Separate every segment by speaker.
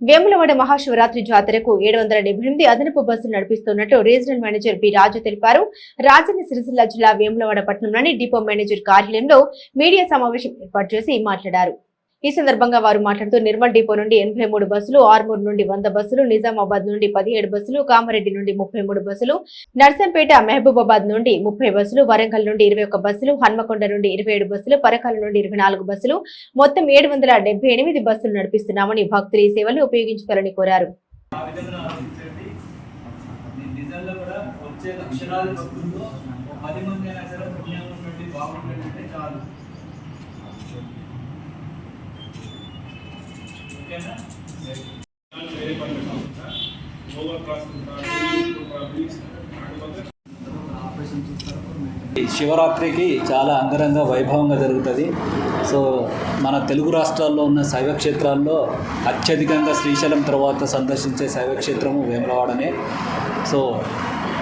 Speaker 1: వేములవాడ మహాశివరాత్రి జాతరకు 778 అదనపు బస్సులు నడిపిస్తున్నట్లు రీజనల్ మేనేజర్ బి రాజు తెలిపారు. రాజన్న సిరిసిల్ల జిల్లా వేములవాడ పట్టణంలోని డిపో మేనేజర్ కార్యాలయంలో మీడియా సమావేశం ఏర్పాటు చేసి మాట్లాడారు. ఈ సందర్భంగా వారు మాట్లాడుతూ నిర్మల్ డిపో నుండి 83 బస్సులు, ఆర్మూర్ నుండి 100 బస్సులు, నిజామాబాద్ నుండి 17 బస్సులు, కామారెడ్డి నుండి 33 బస్సులు, నర్సంపేట మహబూబాబాద్ నుండి 30 బస్సులు, వరంగల్ నుండి 21 బస్సులు, హన్మకొండ నుండి 27 బస్సులు, పరకాల నుండి 24 బస్సులు, మొత్తం 778 బస్సులు నడిపిస్తున్నామని భక్తులు ఈ సేవలను ఉపయోగించుకోవాలని కోరారు.
Speaker 2: శివరాత్రికి చాలా అంగరంగ వైభవంగా జరుగుతుంది. సో మన తెలుగు రాష్ట్రాల్లో ఉన్న శైవ క్షేత్రాల్లో అత్యధికంగా శ్రీశైలం తర్వాత సందర్శించే శైవక్షేత్రము వేములవాడనే. సో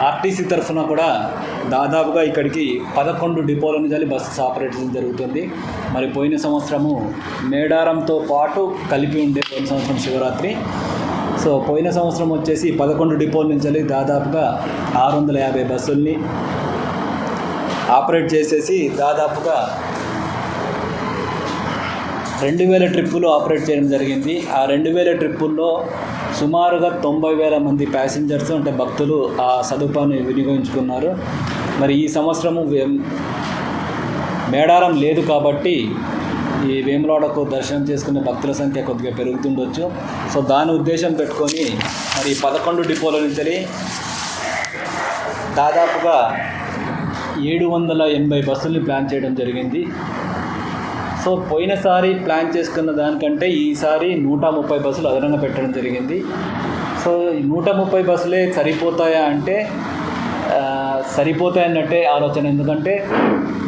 Speaker 2: ఆర్టీసీ తరఫున కూడా దాదాపుగా ఇక్కడికి 11 డిపోల నుంచి బస్సెస్ ఆపరేట్ జరుగుతుంది. మరి పోయిన సంవత్సరము మేడారంతో పాటు కలిపి ఉండే పోయిన సంవత్సరం శివరాత్రి. సో పోయిన సంవత్సరం వచ్చేసి 11 డిపోల నుంచి దాదాపుగా 650 బస్సుల్ని ఆపరేట్ చేసేసి దాదాపుగా 2000 ట్రిప్పులు ఆపరేట్ చేయడం జరిగింది. ఆ 2000 ట్రిప్పుల్లో సుమారుగా 90,000 మంది ప్యాసింజర్స్ అంటే భక్తులు ఆ సదుపాయాన్ని వినియోగించుకున్నారు. మరి ఈ సంవత్సరము మేడారం లేదు కాబట్టి ఈ వేములవాడకు దర్శనం చేసుకునే భక్తుల సంఖ్య కొద్దిగా పెరుగుతుండొచ్చు. సో దాని ఉద్దేశం పెట్టుకొని మరి 11 డిపోల నుంచి దాదాపుగా 780 బస్సుల్ని ప్లాన్ చేయడం జరిగింది. సో పోయినసారి ప్లాన్ చేసుకున్న దానికంటే ఈసారి 130 బస్సులు అదనంగా పెట్టడం జరిగింది. సో 130 బస్సులే సరిపోతాయా అంటే సరిపోతాయన్నట్టే ఆలోచన. ఎందుకంటే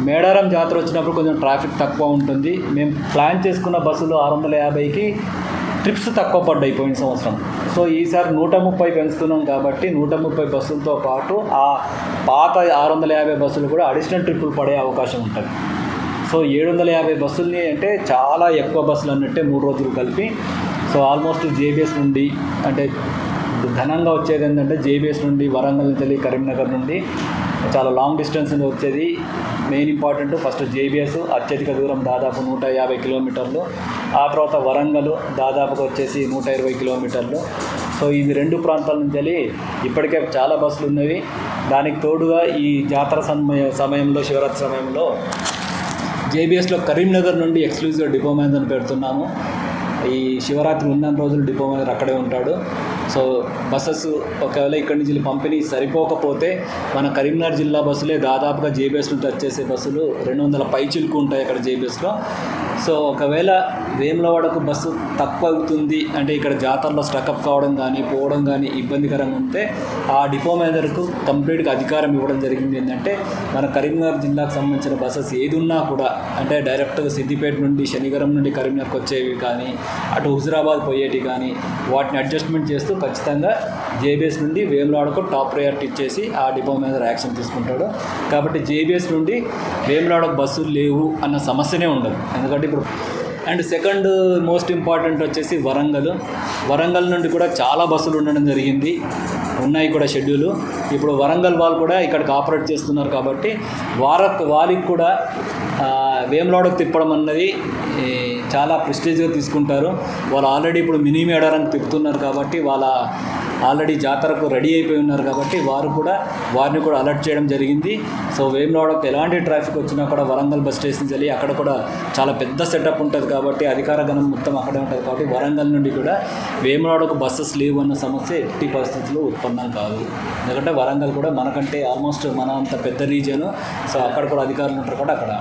Speaker 2: మేడారం జాతర వచ్చినప్పుడు కొంచెం ట్రాఫిక్ తక్కువ ఉంటుంది. మేము ప్లాన్ చేసుకున్న బస్సులు 650కి ట్రిప్స్ తక్కువ పడ్డాయి పోయిన సంవత్సరం. సో ఈసారి 130 పెంచుతున్నాం కాబట్టి 130 బస్సులతో పాటు ఆ పాత 650 బస్సులు కూడా అడిషనల్ ట్రిప్పులు పడే అవకాశం ఉంటుంది. సో 750 బస్సుల్ని అంటే చాలా ఎక్కువ బస్సులు అన్నట్టే 3 రోజులు కలిపి. సో ఆల్మోస్ట్ జేబీఎస్ నుండి అంటే ఘనంగా వచ్చేది ఏంటంటే జేబీఎస్ నుండి వరంగల్ నుంచి కరీంనగర్ నుండి చాలా లాంగ్ డిస్టెన్స్ నుండి వచ్చేది. మెయిన్ ఇంపార్టెంట్ ఫస్ట్ జేబీఎస్ అత్యధిక దూరం దాదాపు 150 కిలోమీటర్లు. ఆ తర్వాత వరంగల్ దాదాపుగా వచ్చేసి 120 కిలోమీటర్లు. సో ఇది 2 ప్రాంతాల నుంచి ఇప్పటికే చాలా బస్సులు ఉన్నవి. దానికి తోడుగా ఈ జాతర సమయంలో శివరాత్రి సమయంలో జేబీఎస్లో కరీంనగర్ నుండి ఎక్స్క్లూజివ్గా డిపో మేనేజర్ని పెడుతున్నాము. ఈ శివరాత్రి ఉన్న రోజులు డిపో మేనేజర్ అక్కడే ఉంటాడు. సో బస్సెస్ ఒకవేళ ఇక్కడి నుంచి పంపిణీ సరిపోకపోతే మన కరీంనగర్ జిల్లా బస్సులే దాదాపుగా జేబీఎస్ నుంచి వచ్చేసే బస్సులు 200 పైచిలుకు ఉంటాయి అక్కడ జేబీఎస్లో. సో ఒకవేళ వేములవాడకు బస్సు తక్కువ అవుతుంది అంటే ఇక్కడ జాతరలో స్టకప్ కావడం కానీ పోవడం కానీ ఇబ్బందికరంగా ఉంటే ఆ డిపో మేనేజర్కు కంప్లీట్గా అధికారం ఇవ్వడం జరిగింది. ఏంటంటే మన కరీంనగర్ జిల్లాకు సంబంధించిన బస్సెస్ ఏది ఉన్నా కూడా అంటే డైరెక్ట్గా సిద్దిపేట నుండి శనిగరం నుండి కరీంనగర్కి వచ్చేవి కానీ అటు హుజురాబాద్ పోయేటి కానీ వాటిని అడ్జస్ట్మెంట్ చేస్తూ ఖచ్చితంగా జేబీఎస్ నుండి వేములవాడకు టాప్ ప్రయారిటీ ఇచ్చేసి ఆ డిపో మేనేజర్ యాక్షన్ తీసుకుంటాడు. కాబట్టి జేబీఎస్ నుండి వేములవాడకు బస్సులు లేవు అన్న సమస్యనే ఉండదు. ఎందుకంటే ఇప్పుడు అండ్ సెకండ్ మోస్ట్ ఇంపార్టెంట్ వచ్చేసి వరంగల్ నుండి కూడా చాలా బస్సులు ఉండడం జరిగింది, ఉన్నాయి కూడా షెడ్యూలు. ఇప్పుడు వరంగల్ వాళ్ళు కూడా ఇక్కడికి ఆపరేట్ చేస్తున్నారు కాబట్టి వారికి కూడా వేములవాడకు తిప్పడం అన్నది చాలా ప్రెస్టీజ్గా తీసుకుంటారు. వాళ్ళు ఆల్రెడీ ఇప్పుడు మినీ మేడారానికి తిప్పుతున్నారు కాబట్టి వాళ్ళ ఆల్రెడీ జాతరకు రెడీ అయిపోయి ఉన్నారు కాబట్టి వారిని కూడా అలర్ట్ చేయడం జరిగింది. సో వేములవాడకు ఎలాంటి ట్రాఫిక్ వచ్చినా కూడా వరంగల్ బస్ స్టేషన్ వెళ్ళి అక్కడ కూడా చాలా పెద్ద సెటప్ ఉంటుంది కాబట్టి అధికార గణం మొత్తం అక్కడే ఉంటుంది కాబట్టి వరంగల్ నుండి కూడా వేములవాడకు బస్సెస్ లేవు అన్న సమస్య ఎట్టి పరిస్థితుల్లో ఉత్పన్నం కాదు. ఎందుకంటే వరంగల్ కూడా మనకంటే ఆల్మోస్ట్ మన అంత పెద్ద రీజియన్. సో అక్కడ కూడా అధికారులు ఉంటారు కూడా అక్కడ